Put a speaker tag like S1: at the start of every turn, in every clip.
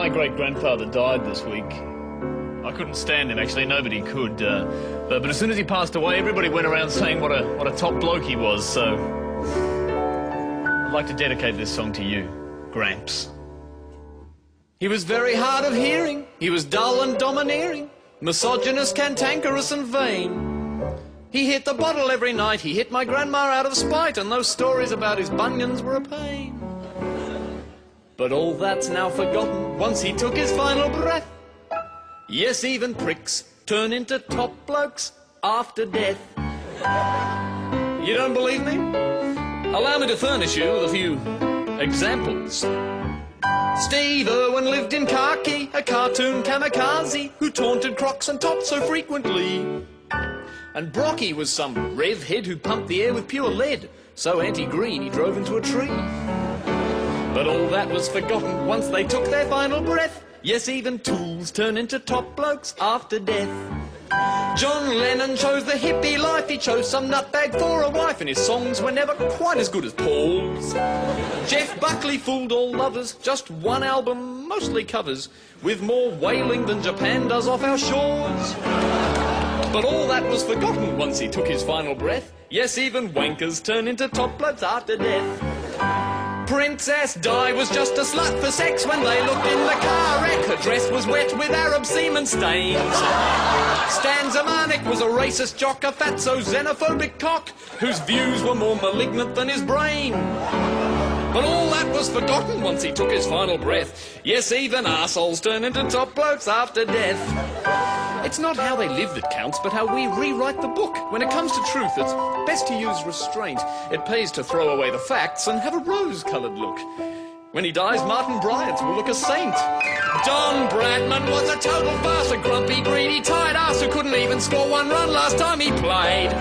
S1: My great-grandfather died this week. I couldn't stand him, actually. Nobody could. But as soon as he passed away, everybody went around saying what a top bloke he was. So I'd like to dedicate this song to you, Gramps. He was very hard of hearing. He was dull and domineering, misogynist, cantankerous and vain. He hit the bottle every night. He hit my grandma out of spite, and those stories about his bunions were a pain. But all that's now forgotten once he took his final breath. Yes, even pricks turn into top blokes after death. You don't believe me? Allow me to furnish you with a few examples. Steve Irwin lived in khaki, a cartoon kamikaze who taunted Crocs and tops so frequently. And Brocky was some rev head who pumped the air with pure lead, so anti-green he drove into a tree. But all that was forgotten once they took their final breath. Yes, even tools turn into top blokes after death. John Lennon chose the hippie life. He chose some nutbag for a wife, and his songs were never quite as good as Paul's. Jeff Buckley fooled all lovers, just one album, mostly covers, with more wailing than Japan does off our shores. But all that was forgotten once he took his final breath. Yes, even wankers turn into top blokes after death. Princess Di was just a slut for sex when they looked in the car wreck. Her dress was wet with Arab semen stains. Stan Zemanek was a racist jock, a fatso xenophobic cock, whose views were more malignant than his brain. But all that was forgotten once he took his final breath. Yes, even arseholes turn into top blokes after death. It's not how they live that counts, but how we rewrite the book. When it comes to truth, it's best to use restraint. It pays to throw away the facts and have a rose-coloured look. When he dies, Martin Bryant will look a saint. Don Bradman was a total farce, a grumpy, greedy, tight ass who couldn't even score one run last time he played.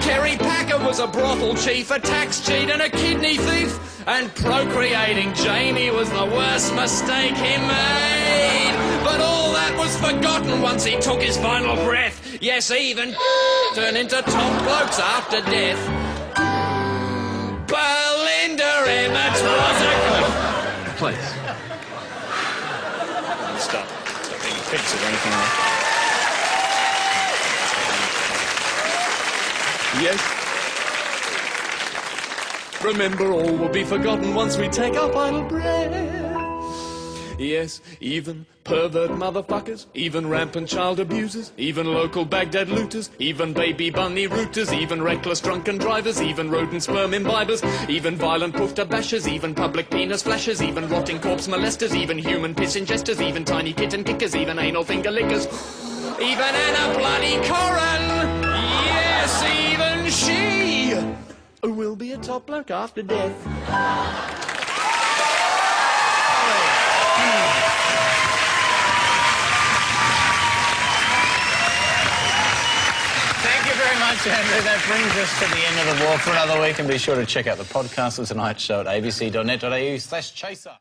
S1: Kerry Packer was a brothel chief, a tax cheat and a kidney thief. And procreating Jamie was the worst mistake he made. But all that was forgotten once he took his final breath. Yes, even turned into top blokes after death. Belinda Emmett was a... Please. Stop being offensive or anything like that. Yes. Remember, all will be forgotten once we take our final breath. Yes, even pervert motherfuckers, even rampant child abusers, even local Baghdad looters, even baby bunny rooters, even reckless drunken drivers, even rodent sperm imbibers, even violent poofter bashers, even public penis flashers, even rotting corpse molesters, even human piss ingesters, even tiny kitten kickers, even anal finger lickers, even Anna Bloody Corrin. Yes, even she will be a top bloke after death. Andrew, that brings us to the end of the walk for another week, and be sure to check out the podcast of tonight's show at abc.net.au/chaser.